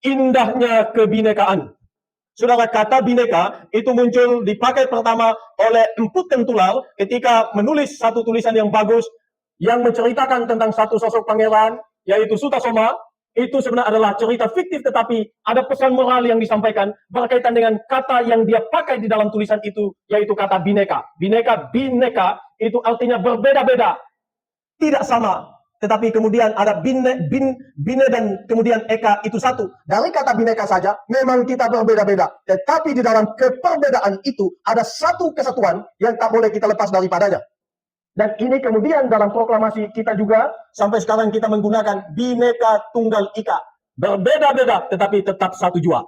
indahnya kebinekaan. Saudara, kata bineka itu muncul dipakai pertama oleh Empu Tengtular ketika menulis satu tulisan yang bagus yang menceritakan tentang satu sosok pangeran, yaitu Sutasoma. Itu sebenarnya adalah cerita fiktif, tetapi ada pesan moral yang disampaikan berkaitan dengan kata yang dia pakai di dalam tulisan itu, yaitu kata bineka. Bineka itu artinya berbeda-beda, tidak sama. Tetapi kemudian ada bine dan kemudian eka itu satu. Dari kata bineka saja, memang kita berbeda-beda. Tetapi di dalam keperbedaan itu ada satu kesatuan yang tak boleh kita lepas daripadanya. Dan ini kemudian dalam proklamasi kita juga, sampai sekarang kita menggunakan Bhinneka Tunggal Ika. Berbeda-beda, tetapi tetap satu jua.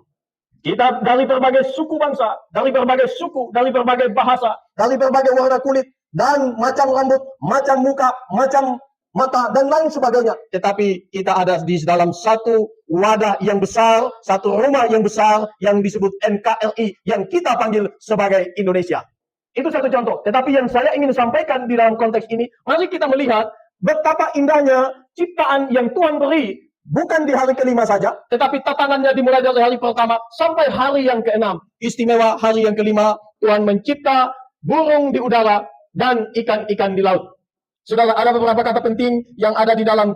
Kita dari berbagai suku bangsa, dari berbagai suku, dari berbagai bahasa, dari berbagai warna kulit, dan macam rambut, macam muka, macam mata, dan lain sebagainya. Tetapi kita ada di dalam satu wadah yang besar, satu rumah yang besar, yang disebut NKRI, yang kita panggil sebagai Indonesia. Itu satu contoh. Tetapi yang saya ingin sampaikan di dalam konteks ini, mari kita melihat betapa indahnya ciptaan yang Tuhan beri. Bukan di hari kelima saja, tetapi tatanannya dimulai dari hari pertama sampai hari yang keenam. Istimewa hari yang kelima, Tuhan mencipta burung di udara dan ikan-ikan di laut. Saudara, ada beberapa kata penting yang ada di dalam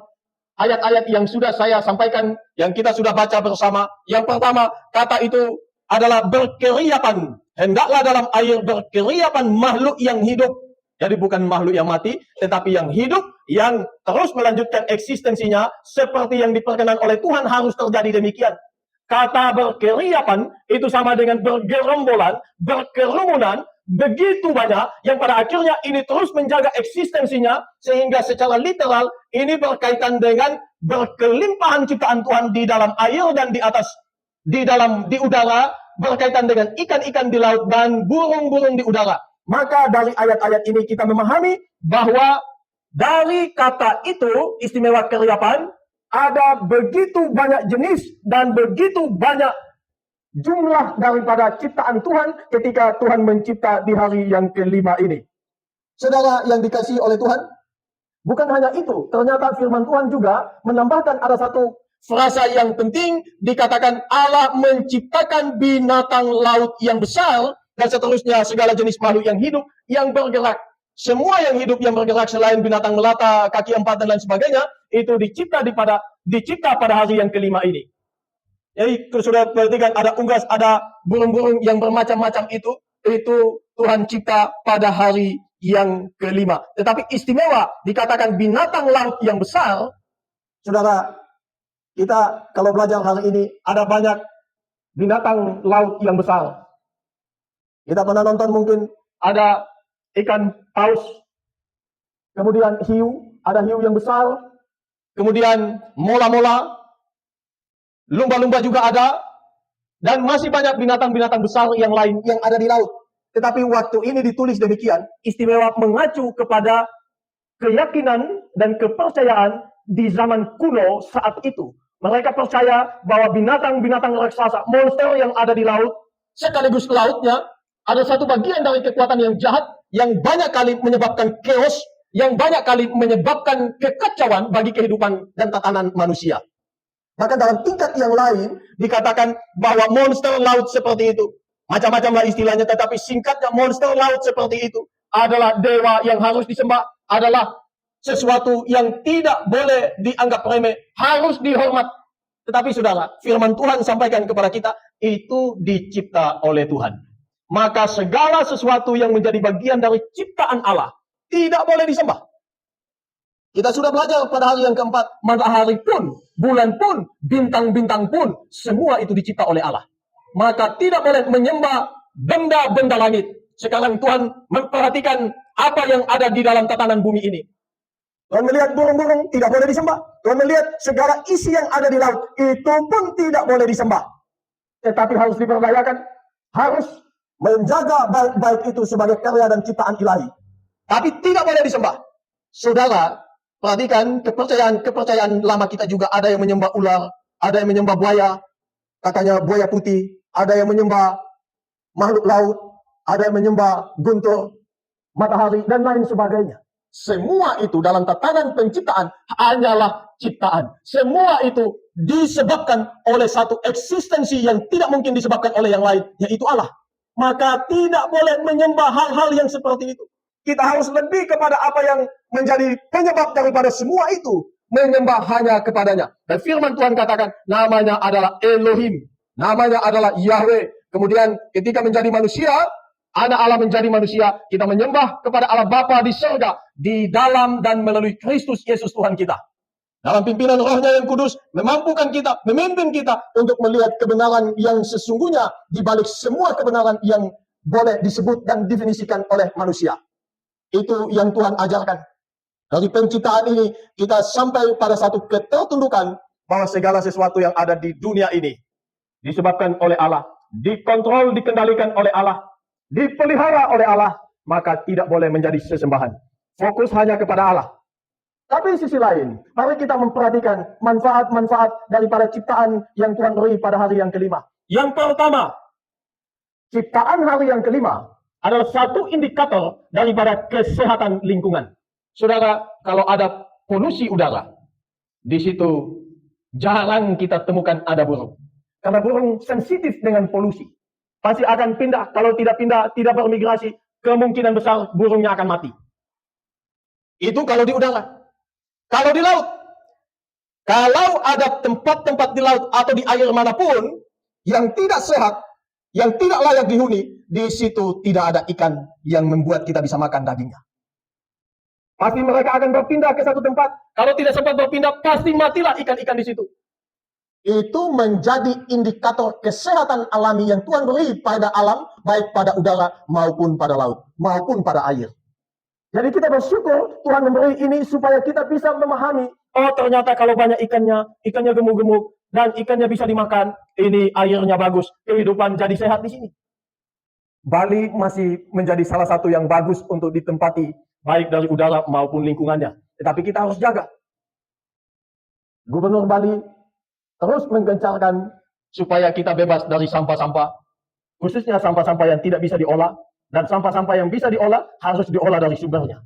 ayat-ayat yang sudah saya sampaikan, yang kita sudah baca bersama. Yang pertama, kata itu adalah berkeriapan. Hendaklah dalam air berkeriapan makhluk yang hidup. Jadi bukan makhluk yang mati, tetapi yang hidup, yang terus melanjutkan eksistensinya, seperti yang diperkenan oleh Tuhan harus terjadi demikian. Kata berkeriapan itu sama dengan bergerombolan, berkerumunan, begitu banyak, yang pada akhirnya ini terus menjaga eksistensinya, sehingga secara literal ini berkaitan dengan berkelimpahan ciptaan Tuhan di dalam air dan di atas, di udara, berkaitan dengan ikan-ikan di laut dan burung-burung di udara. Maka dari ayat-ayat ini kita memahami bahwa dari kata itu, istimewa keriapan, ada begitu banyak jenis dan begitu banyak jumlah daripada ciptaan Tuhan ketika Tuhan mencipta di hari yang kelima ini. Saudara yang dikasihi oleh Tuhan, bukan hanya itu, ternyata firman Tuhan juga menambahkan ada satu frasa yang penting, dikatakan Allah menciptakan binatang laut yang besar dan seterusnya, segala jenis makhluk yang hidup yang bergerak. Semua yang hidup yang bergerak selain binatang melata, kaki empat dan lain sebagainya, itu dicipta pada hari yang kelima ini. Jadi sudah perhatikan, ada unggas, ada burung-burung yang bermacam-macam itu Tuhan cipta pada hari yang kelima. Tetapi istimewa dikatakan binatang laut yang besar. Saudara, kita kalau belajar hari ini ada banyak binatang laut yang besar. Kita pernah nonton mungkin ada ikan paus, kemudian hiu, ada hiu yang besar, kemudian mola-mola, lumba-lumba juga ada, dan masih banyak binatang-binatang besar yang lain yang ada di laut. Tetapi waktu ini ditulis demikian, istimewa mengacu kepada keyakinan dan kepercayaan di zaman kuno saat itu. Mereka percaya bahwa binatang-binatang raksasa, monster yang ada di laut, sekaligus lautnya, ada satu bagian dari kekuatan yang jahat, yang banyak kali menyebabkan chaos, yang banyak kali menyebabkan kekacauan bagi kehidupan dan tatanan manusia. Bahkan dalam tingkat yang lain, dikatakan bahwa monster laut seperti itu, macam-macam lah istilahnya, tetapi singkatnya monster laut seperti itu, adalah dewa yang harus disembah, adalah sesuatu yang tidak boleh dianggap remeh, harus dihormat. Tetapi saudara, firman Tuhan sampaikan kepada kita, itu dicipta oleh Tuhan. Maka segala sesuatu yang menjadi bagian dari ciptaan Allah tidak boleh disembah. Kita sudah belajar pada hari yang keempat, matahari pun, bulan pun, bintang-bintang pun, semua itu dicipta oleh Allah. Maka tidak boleh menyembah benda-benda langit. Sekarang Tuhan memperhatikan apa yang ada di dalam tatanan bumi ini. Tuhan melihat burung-burung tidak boleh disembah. Tuhan melihat segala isi yang ada di laut, itu pun tidak boleh disembah. Tetapi harus diperdayakan, harus menjaga baik-baik itu sebagai karya dan ciptaan ilahi. Tapi tidak boleh disembah. Saudara, perhatikan kepercayaan lama kita juga, ada yang menyembah ular, ada yang menyembah buaya, katanya buaya putih, ada yang menyembah makhluk laut, ada yang menyembah guntur, matahari, dan lain sebagainya. Semua itu dalam tatanan penciptaan hanyalah ciptaan. Semua itu disebabkan oleh satu eksistensi yang tidak mungkin disebabkan oleh yang lain, yaitu Allah. Maka tidak boleh menyembah hal-hal yang seperti itu. Kita harus lebih kepada apa yang menjadi penyebab daripada semua itu. Menyembah hanya kepadanya. Dan firman Tuhan katakan, namanya adalah Elohim. Namanya adalah Yahweh. Kemudian ketika menjadi manusia, anak Allah menjadi manusia, kita menyembah kepada Allah Bapa di surga, di dalam dan melalui Kristus Yesus Tuhan kita. Dalam pimpinan Roh-Nya yang kudus, memampukan kita, memimpin kita untuk melihat kebenaran yang sesungguhnya di balik semua kebenaran yang boleh disebut dan definisikan oleh manusia. Itu yang Tuhan ajarkan. Dari penciptaan ini, kita sampai pada satu ketertundukan bahwa segala sesuatu yang ada di dunia ini disebabkan oleh Allah, dikontrol, dikendalikan oleh Allah, dipelihara oleh Allah, maka tidak boleh menjadi sesembahan. Fokus hanya kepada Allah. Tapi di sisi lain, mari kita memperhatikan manfaat-manfaat daripada ciptaan yang Tuhan beri pada hari yang kelima. Yang pertama, ciptaan hari yang kelima adalah satu indikator daripada kesehatan lingkungan. Saudara, kalau ada polusi udara, di situ jarang kita temukan ada burung. Karena burung sensitif dengan polusi. Pasti akan pindah. Kalau tidak pindah, tidak bermigrasi, kemungkinan besar burungnya akan mati. Itu kalau di udara. Kalau di laut, kalau ada tempat-tempat di laut atau di air manapun yang tidak sehat, yang tidak layak dihuni, di situ tidak ada ikan yang membuat kita bisa makan dagingnya. Pasti mereka akan berpindah ke satu tempat. Kalau tidak sempat berpindah, pasti matilah ikan-ikan di situ. Itu menjadi indikator kesehatan alami yang Tuhan beri pada alam, baik pada udara maupun pada laut, maupun pada air. Jadi kita bersyukur Tuhan memberi ini supaya kita bisa memahami, oh ternyata kalau banyak ikannya, ikannya gemuk-gemuk, dan ikannya bisa dimakan, ini airnya bagus, kehidupan jadi sehat di sini. Bali masih menjadi salah satu yang bagus untuk ditempati, baik dari udara maupun lingkungannya. Tetapi kita harus jaga. Gubernur Bali terus menggencarkan supaya kita bebas dari sampah-sampah, khususnya sampah-sampah yang tidak bisa diolah, dan sampah-sampah yang bisa diolah harus diolah dari sumbernya.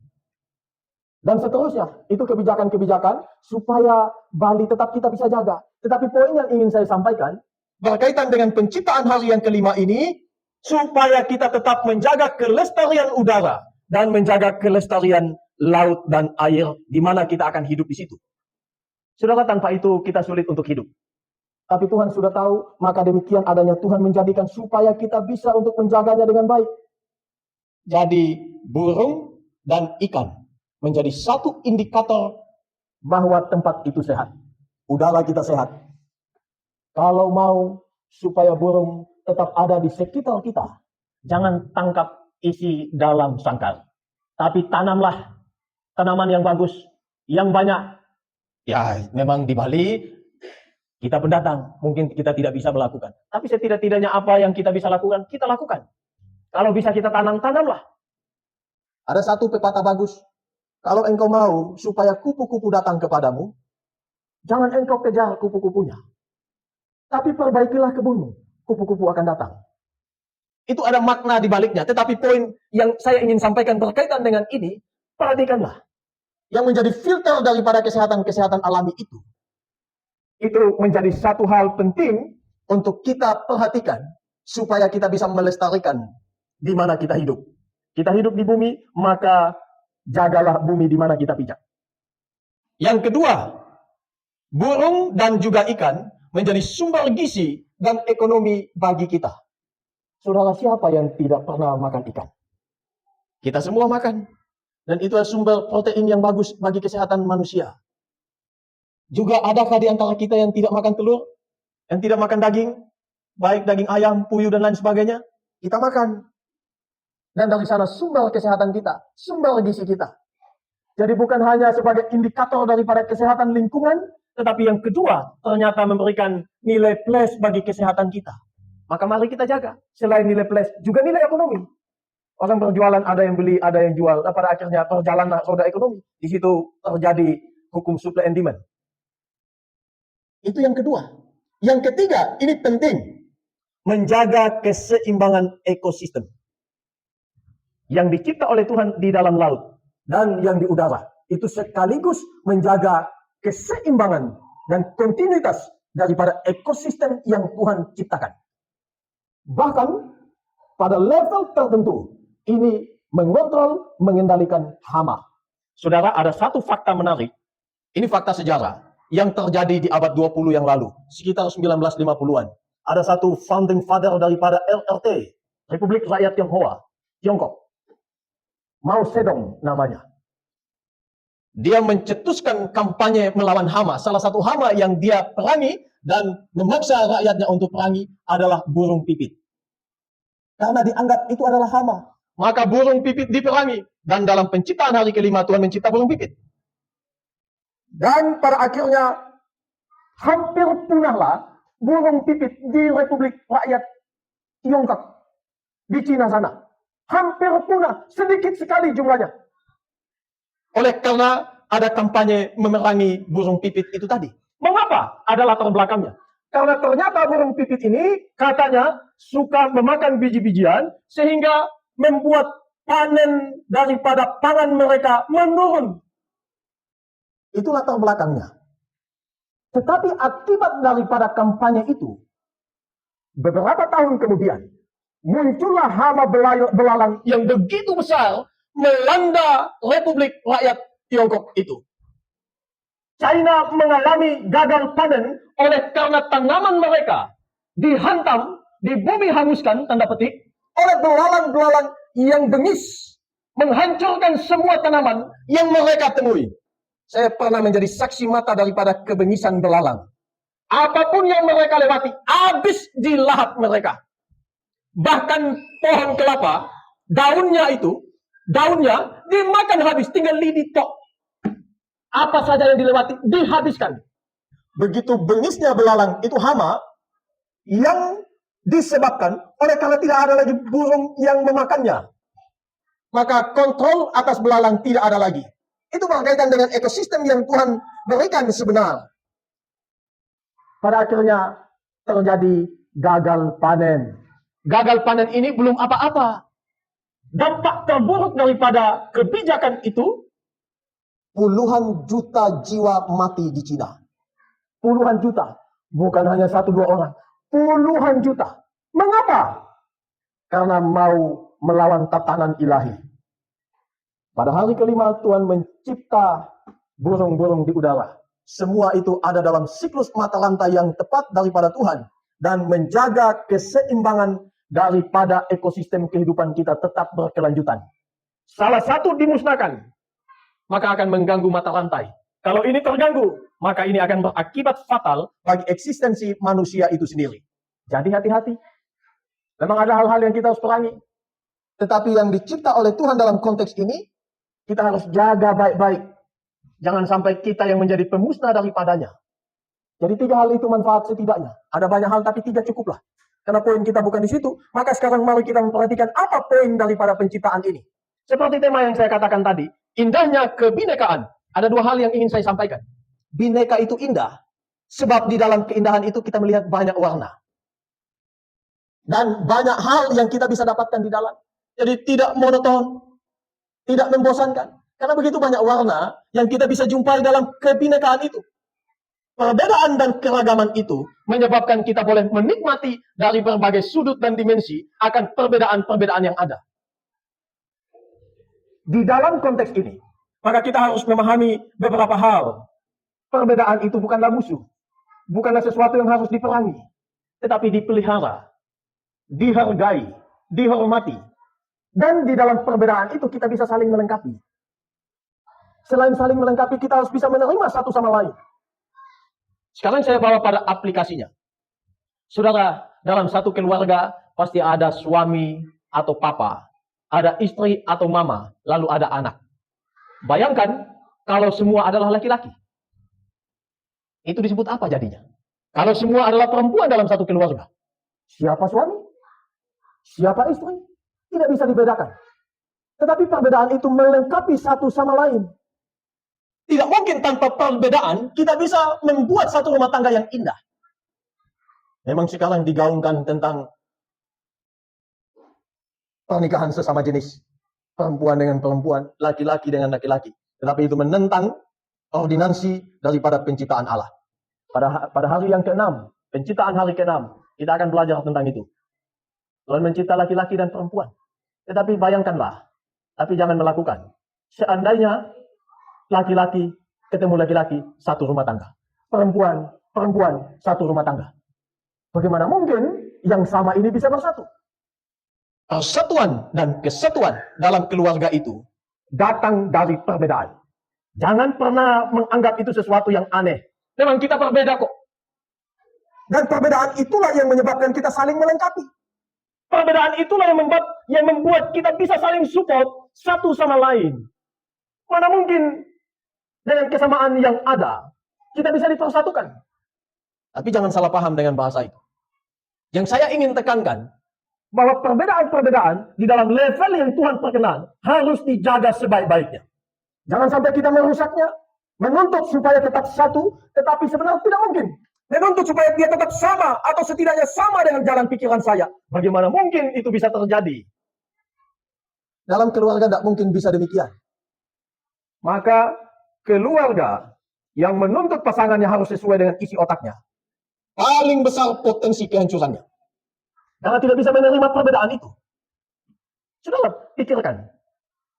Dan seterusnya, itu kebijakan-kebijakan supaya Bali tetap kita bisa jaga. Tetapi poin yang ingin saya sampaikan, berkaitan dengan penciptaan hari yang kelima ini, supaya kita tetap menjaga kelestarian udara dan menjaga kelestarian laut dan air di mana kita akan hidup di situ. Saudara, tanpa itu kita sulit untuk hidup. Tapi Tuhan sudah tahu, maka demikian adanya Tuhan menjadikan supaya kita bisa untuk menjaganya dengan baik. Jadi burung dan ikan menjadi satu indikator bahwa tempat itu sehat. Udara kita sehat. Kalau mau supaya burung tetap ada di sekitar kita, jangan tangkap isi dalam sangkar. Tapi tanamlah tanaman yang bagus, yang banyak. Ya, memang di Bali kita pendatang, mungkin kita tidak bisa melakukan. Tapi setidak-tidaknya apa yang kita bisa lakukan, kita lakukan. Kalau bisa kita tanamlah. Ada satu pepatah bagus. Kalau engkau mau supaya kupu-kupu datang kepadamu, jangan engkau kejar kupu-kupunya. Tapi perbaikilah kebunmu, kupu-kupu akan datang. Itu ada makna di baliknya. Tetapi poin yang saya ingin sampaikan berkaitan dengan ini, perhatikanlah. Yang menjadi filter daripada kesehatan-kesehatan alami itu menjadi satu hal penting untuk kita perhatikan supaya kita bisa melestarikan di mana kita hidup. Kita hidup di bumi, maka jagalah bumi di mana kita pijak. Yang kedua, burung dan juga ikan menjadi sumber gizi dan ekonomi bagi kita. Saudara, siapa yang tidak pernah makan ikan? Kita semua makan. Dan itu adalah sumber protein yang bagus bagi kesehatan manusia. Juga adakah di antara kita yang tidak makan telur? Yang tidak makan daging? Baik daging ayam, puyuh, dan lain sebagainya? Kita makan. Dan dari sana sumber kesehatan kita, sumber gizi kita. Jadi bukan hanya sebagai indikator daripada kesehatan lingkungan, tetapi yang kedua, ternyata memberikan nilai plus bagi kesehatan kita. Maka mari kita jaga. Selain nilai plus, juga nilai ekonomi. Orang berjualan, ada yang beli, ada yang jual. Dan pada akhirnya berjalanlah roda ekonomi. Di situ terjadi hukum supply and demand. Itu yang kedua. Yang ketiga, ini penting. Menjaga keseimbangan ekosistem. Yang dicipta oleh Tuhan di dalam laut. dan yang di udara. Itu sekaligus menjaga keseimbangan dan kontinuitas daripada ekosistem yang Tuhan ciptakan. Bahkan pada level tertentu, ini mengontrol, mengendalikan hama. Saudara, ada satu fakta menarik. Ini fakta sejarah yang terjadi di abad 20 yang lalu, sekitar 1950-an. Ada satu founding father daripada LRT, Republik Rakyat Tionghoa, Tiongkok. Mao Zedong namanya. Dia mencetuskan kampanye melawan hama. Salah satu hama yang dia perangi dan memaksa rakyatnya untuk perangi adalah burung pipit. Karena dianggap itu adalah hama. Maka burung pipit diperangi. Dan dalam penciptaan hari kelima Tuhan mencipta burung pipit. Dan pada akhirnya hampir punahlah burung pipit di Republik Rakyat Tiongkok. Di Cina sana. Hampir punah. Sedikit sekali jumlahnya. Oleh karena ada kampanye memerangi burung pipit itu tadi. Mengapa? Ada latar belakangnya. Karena ternyata burung pipit ini katanya suka memakan biji-bijian sehingga membuat panen daripada pangan mereka menurun. Itu latar belakangnya. Tetapi akibat daripada kampanye itu, beberapa tahun kemudian, muncullah hama belalang yang begitu besar melanda Republik Rakyat Tiongkok itu. China mengalami gagal panen oleh karena tanaman mereka dihantam, dibumi hanguskan, tanda petik, oleh belalang-belalang yang bengis, menghancurkan semua tanaman yang mereka temui. Saya pernah menjadi saksi mata daripada kebengisan belalang. Apapun yang mereka lewati, habis dilahap mereka. Bahkan pohon kelapa, daunnya dimakan habis, tinggal lidi tok. Apa saja yang dilewati, dihabiskan. Begitu bengisnya belalang itu hama, yang disebabkan oleh karena tidak ada lagi burung yang memakannya. Maka kontrol atas belalang tidak ada lagi. Itu berkaitan dengan ekosistem yang Tuhan berikan sebenarnya. Pada akhirnya terjadi gagal panen. Gagal panen ini belum apa-apa. Dampak terburuk daripada kebijakan itu, puluhan juta jiwa mati di Cina. Puluhan juta. Bukan hanya 1-2 orang. Puluhan juta. Mengapa? Karena mau melawan tatanan ilahi. Pada hari kelima Tuhan mencipta burung-burung di udara. Semua itu ada dalam siklus mata rantai yang tepat daripada Tuhan. Dan menjaga keseimbangan daripada ekosistem kehidupan kita tetap berkelanjutan. Salah satu dimusnahkan, maka akan mengganggu mata rantai. Kalau ini terganggu, maka ini akan berakibat fatal bagi eksistensi manusia itu sendiri. Jadi hati-hati. Memang ada hal-hal yang kita harus perangi. Tetapi yang dicipta oleh Tuhan dalam konteks ini, kita harus jaga baik-baik. Jangan sampai kita yang menjadi pemusnah daripadanya. Jadi 3 hal itu manfaat setidaknya. Ada banyak hal tapi 3 cukuplah. Karena poin kita bukan di situ, maka sekarang mari kita memperhatikan apa poin daripada penciptaan ini. Seperti tema yang saya katakan tadi, indahnya kebinekaan. Ada 2 hal yang ingin saya sampaikan. Bineka itu indah, sebab di dalam keindahan itu kita melihat banyak warna. Dan banyak hal yang kita bisa dapatkan di dalam. Jadi tidak monoton, tidak membosankan. Karena begitu banyak warna yang kita bisa jumpai dalam kebinekaan itu. Perbedaan dan keragaman itu menyebabkan kita boleh menikmati dari berbagai sudut dan dimensi akan perbedaan-perbedaan yang ada. Di dalam konteks ini, maka kita harus memahami beberapa hal. Perbedaan itu bukanlah musuh. Bukanlah sesuatu yang harus diperangi. Tetapi dipelihara, dihargai, dihormati. Dan di dalam perbedaan itu kita bisa saling melengkapi. Selain saling melengkapi, kita harus bisa menerima satu sama lain. Sekarang saya bawa pada aplikasinya. Saudara, dalam satu keluarga pasti ada suami atau papa, ada istri atau mama, lalu ada anak. Bayangkan kalau semua adalah laki-laki. Itu disebut apa jadinya? Kalau semua adalah perempuan dalam satu keluarga. Siapa suami? Siapa istri? Tidak bisa dibedakan. Tetapi perbedaan itu melengkapi satu sama lain. Tidak mungkin tanpa perbedaan kita bisa membuat satu rumah tangga yang indah. Memang sekarang digaungkan tentang pernikahan sesama jenis. perempuan dengan perempuan, laki-laki dengan laki-laki. Tetapi itu menentang ordinansi daripada penciptaan Allah. Pada hari yang ke-6, penciptaan hari ke-6, kita akan belajar tentang itu. Tuhan mencipta laki-laki dan perempuan. Tetapi bayangkanlah, tapi jangan melakukan. Seandainya laki-laki ketemu laki-laki, satu rumah tangga. Perempuan, satu rumah tangga. Bagaimana mungkin yang sama ini bisa bersatu? Persatuan dan kesatuan dalam keluarga itu datang dari perbedaan. Jangan pernah menganggap itu sesuatu yang aneh. Memang kita berbeda kok. Dan perbedaan itulah yang menyebabkan kita saling melengkapi. Perbedaan itulah yang membuat kita bisa saling support satu sama lain. Mana mungkin dengan kesamaan yang ada, kita bisa dipersatukan. Tapi jangan salah paham dengan bahasa itu. Yang saya ingin tekankan, bahwa perbedaan-perbedaan di dalam level yang Tuhan perkenan harus dijaga sebaik-baiknya. Jangan sampai kita merusaknya, menuntut supaya tetap satu, tetapi sebenarnya tidak mungkin. Menuntut supaya dia tetap sama, atau setidaknya sama dengan jalan pikiran saya. Bagaimana mungkin itu bisa terjadi? Dalam keluarga tidak mungkin bisa demikian. Maka keluarga yang menuntut pasangannya harus sesuai dengan isi otaknya, paling besar potensi kehancurannya. Karena tidak bisa menerima perbedaan itu. Saudara, pikirkan.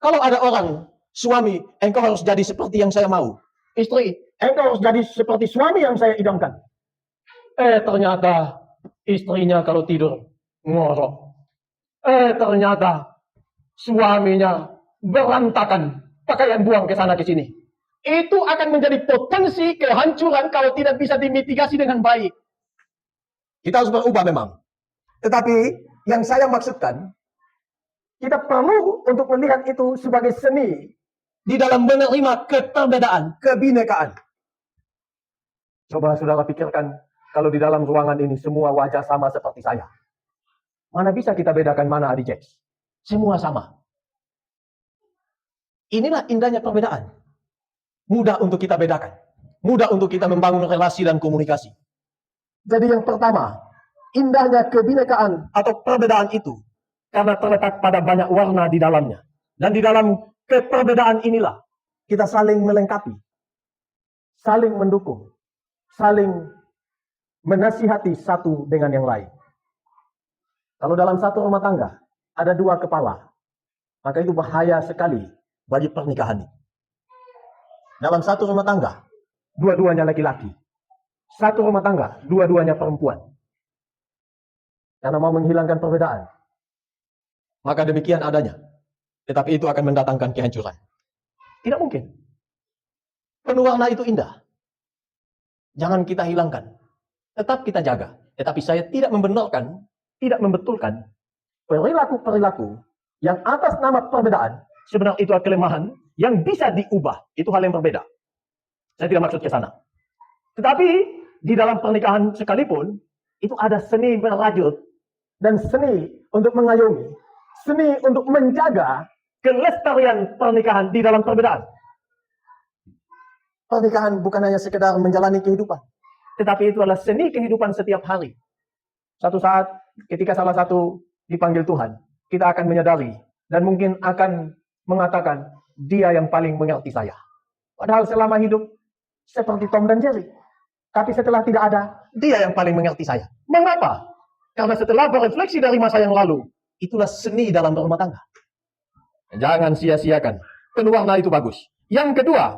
Kalau ada orang, suami, engkau harus jadi seperti yang saya mau. Istri, engkau harus jadi seperti suami yang saya idamkan. Ternyata istrinya kalau tidur ngorok. Ternyata suaminya berantakan, pakaian buang ke sana ke sini. Itu akan menjadi potensi kehancuran kalau tidak bisa dimitigasi dengan baik. Kita harus berubah memang. Tetapi yang saya maksudkan, kita perlu untuk melihat itu sebagai seni di dalam menerima keperbedaan, kebinekaan. Coba saudara pikirkan, kalau di dalam ruangan ini semua wajah sama seperti saya. Mana bisa kita bedakan mana Adi Jax? Semua sama. Inilah indahnya perbedaan. Mudah untuk kita bedakan. Mudah untuk kita membangun relasi dan komunikasi. Jadi yang pertama, indahnya kebinekaan atau perbedaan itu karena terletak pada banyak warna di dalamnya. Dan di dalam keperbedaan inilah kita saling melengkapi, saling mendukung, saling menasihati satu dengan yang lain. Kalau dalam satu rumah tangga ada dua kepala, maka itu bahaya sekali bagi pernikahan. Dalam satu rumah tangga, dua-duanya laki-laki. Satu rumah tangga, dua-duanya perempuan. Karena mau menghilangkan perbedaan. Maka demikian adanya. Tetapi itu akan mendatangkan kehancuran. Tidak mungkin. Penuh warna itu indah. Jangan kita hilangkan. Tetap kita jaga. Tetapi saya tidak membenarkan, tidak membetulkan perilaku-perilaku yang atas nama perbedaan, sebenarnya itu adalah kelemahan yang bisa diubah. Itu hal yang berbeda. Saya tidak maksud ke sana. Tetapi di dalam pernikahan sekalipun, itu ada seni merajut dan seni untuk mengayomi, seni untuk menjaga kelestarian pernikahan di dalam perbedaan. Pernikahan bukan hanya sekedar menjalani kehidupan, tetapi itu adalah seni kehidupan setiap hari. Satu saat ketika salah satu dipanggil Tuhan, kita akan menyadari dan mungkin akan mengatakan, dia yang paling mengerti saya. Padahal selama hidup seperti Tom dan Jerry. Tapi setelah tidak ada, dia yang paling mengerti saya. Mengapa? Karena setelah berefleksi dari masa yang lalu, itulah seni dalam berumah tangga. Jangan sia-siakan. Penuh warna itu bagus. Yang kedua,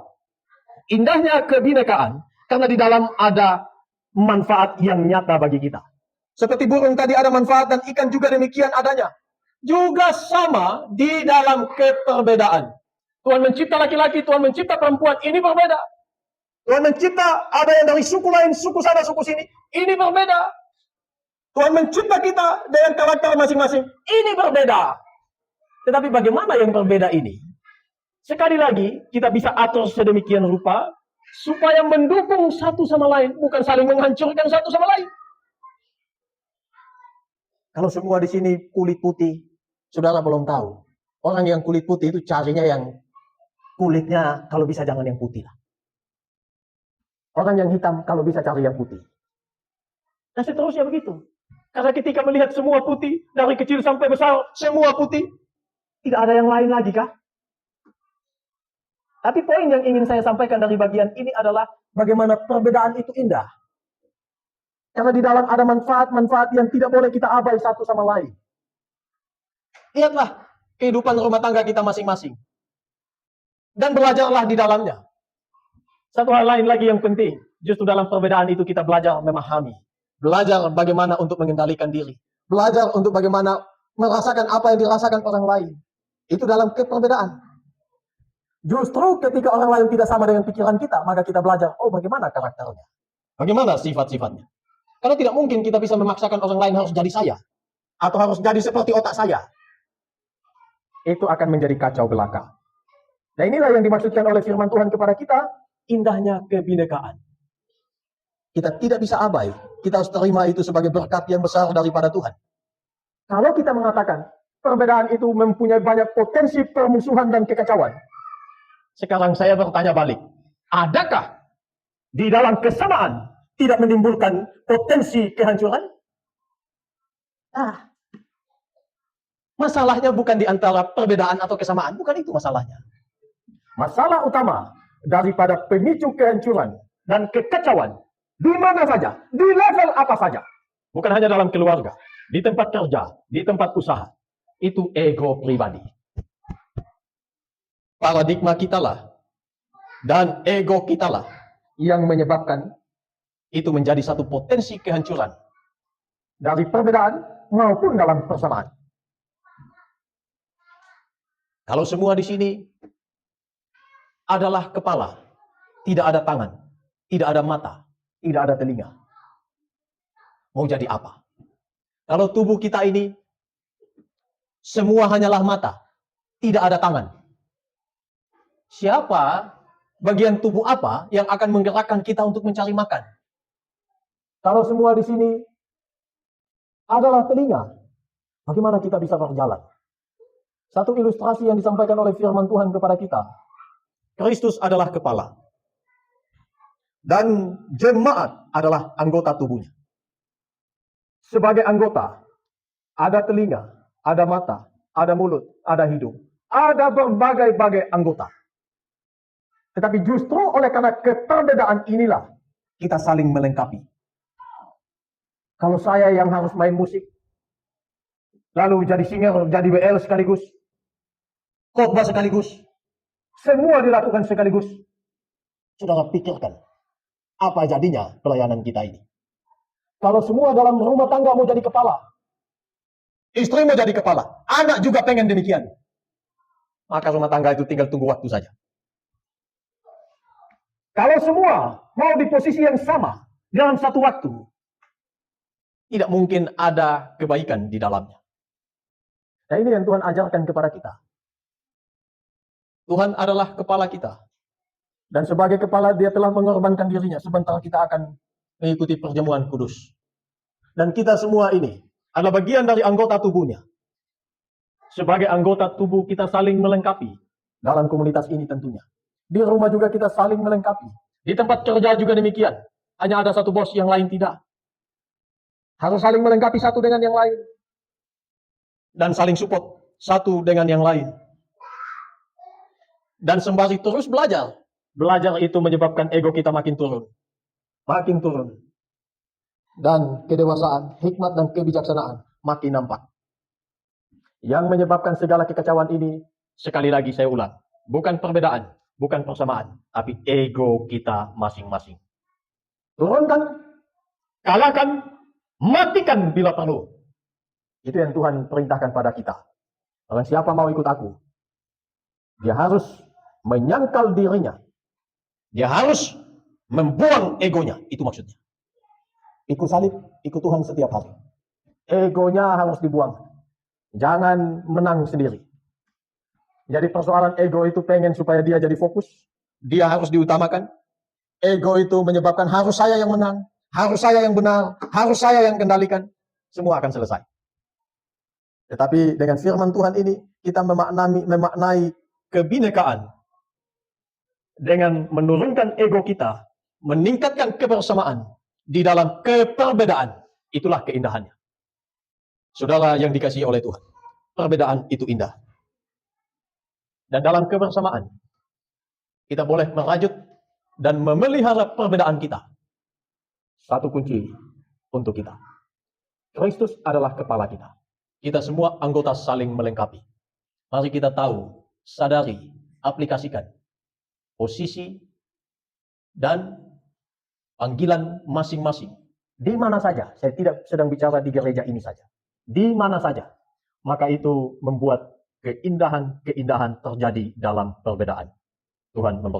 indahnya kebinekaan, karena di dalam ada manfaat yang nyata bagi kita. Seperti burung tadi ada manfaat dan ikan juga demikian adanya. Juga sama di dalam keperbedaan. Tuhan mencipta laki-laki, Tuhan mencipta perempuan, ini berbeda. Tuhan mencipta ada yang dari suku lain, suku sana, suku sini, ini berbeda. Tuhan mencipta kita dengan karakter masing-masing, ini berbeda. Tetapi bagaimana yang berbeda ini? Sekali lagi, kita bisa atur sedemikian rupa, supaya mendukung satu sama lain, bukan saling menghancurkan satu sama lain. Kalau semua di sini kulit putih, saudara belum tahu. Orang yang kulit putih itu carinya yang kulitnya kalau bisa jangan yang putih lah. Orang yang hitam kalau bisa cari yang putih. Dan seterusnya begitu. Karena ketika melihat semua putih, dari kecil sampai besar, semua putih. Tidak ada yang lain lagi kah? Tapi poin yang ingin saya sampaikan dari bagian ini adalah bagaimana perbedaan itu indah. Karena di dalam ada manfaat-manfaat yang tidak boleh kita abai satu sama lain. Lihatlah kehidupan rumah tangga kita masing-masing. Dan belajarlah di dalamnya. Satu hal lain lagi yang penting, justru dalam perbedaan itu kita belajar memahami. Belajar bagaimana untuk mengendalikan diri. Belajar untuk bagaimana merasakan apa yang dirasakan orang lain. Itu dalam perbedaan. Justru ketika orang lain tidak sama dengan pikiran kita, maka kita belajar, oh bagaimana karakternya. Bagaimana sifat-sifatnya. Karena tidak mungkin kita bisa memaksakan orang lain harus jadi saya. Atau harus jadi seperti otak saya. Itu akan menjadi kacau belaka. Nah inilah yang dimaksudkan oleh firman Tuhan kepada kita, indahnya kebinekaan. Kita tidak bisa abai, kita harus terima itu sebagai berkat yang besar daripada Tuhan. Kalau kita mengatakan, perbedaan itu mempunyai banyak potensi permusuhan dan kekacauan. Sekarang saya bertanya balik, adakah di dalam kesamaan tidak menimbulkan potensi kehancuran? Nah, masalahnya bukan di antara perbedaan atau kesamaan, bukan itu masalahnya. Masalah utama daripada pemicu kehancuran dan kekacauan di mana saja, di level apa saja. Bukan hanya dalam keluarga, di tempat kerja, di tempat usaha. Itu ego pribadi. Paradigma kita lah dan ego kita lah yang menyebabkan itu menjadi satu potensi kehancuran dari perbedaan maupun dalam persamaan. Kalau semua di sini adalah kepala, tidak ada tangan, tidak ada mata, tidak ada telinga. Mau jadi apa? Kalau tubuh kita ini semua hanyalah mata, tidak ada tangan. Siapa, bagian tubuh apa yang akan menggerakkan kita untuk mencari makan? Kalau semua di sini adalah telinga, bagaimana kita bisa berjalan? Satu ilustrasi yang disampaikan oleh firman Tuhan kepada kita. Kristus adalah kepala. Dan jemaat adalah anggota tubuhnya. Sebagai anggota, ada telinga, ada mata, ada mulut, ada hidung. Ada berbagai-bagai anggota. Tetapi justru oleh karena keperbedaan inilah kita saling melengkapi. Kalau saya yang harus main musik, lalu jadi singer, jadi WL sekaligus, khotbah sekaligus, semua dilakukan sekaligus. Saudara pikirkan, apa jadinya pelayanan kita ini? Kalau semua dalam rumah tangga mau jadi kepala, istri mau jadi kepala, anak juga pengen demikian, maka rumah tangga itu tinggal tunggu waktu saja. Kalau semua mau di posisi yang sama dalam satu waktu, tidak mungkin ada kebaikan di dalamnya. Nah ini yang Tuhan ajarkan kepada kita. Tuhan adalah kepala kita. Dan sebagai kepala dia telah mengorbankan dirinya. Sebentar kita akan mengikuti perjamuan kudus. Dan kita semua ini adalah bagian dari anggota tubuhnya. Sebagai anggota tubuh kita saling melengkapi. Dalam komunitas ini tentunya. Di rumah juga kita saling melengkapi. Di tempat kerja juga demikian. Hanya ada satu bos, yang lain tidak. Harus saling melengkapi satu dengan yang lain. Dan saling support satu dengan yang lain. Dan sembari terus belajar. Belajar itu menyebabkan ego kita makin turun. Makin turun. Dan kedewasaan, hikmat dan kebijaksanaan makin nampak. Yang menyebabkan segala kekacauan ini, sekali lagi saya ulang. Bukan perbedaan, bukan persamaan. Tapi ego kita masing-masing. Turunkan, kalahkan, matikan bila perlu. Itu yang Tuhan perintahkan pada kita. Orang siapa mau ikut aku, dia harus menyangkal dirinya. Dia harus membuang egonya. Itu maksudnya. Ikut salib, ikut Tuhan setiap hari. Egonya harus dibuang. Jangan menang sendiri. Jadi persoalan ego itu pengen supaya dia jadi fokus. Dia harus diutamakan. Ego itu menyebabkan harus saya yang menang. Harus saya yang benar. Harus saya yang kendalikan. Semua akan selesai. Tetapi dengan firman Tuhan ini, kita memaknai kebinekaan. Dengan menurunkan ego kita, meningkatkan kebersamaan di dalam keperbedaan. Itulah keindahannya. Saudara yang dikasihi oleh Tuhan, perbedaan itu indah. Dan dalam kebersamaan, kita boleh merajut dan memelihara perbedaan kita. Satu kunci untuk kita. Kristus adalah kepala kita. Kita semua anggota saling melengkapi. Mari kita tahu, sadari, aplikasikan posisi dan panggilan masing-masing. Di mana saja, saya tidak sedang bicara di gereja ini saja. Di mana saja, maka itu membuat keindahan-keindahan terjadi dalam perbedaan. Tuhan memberkati.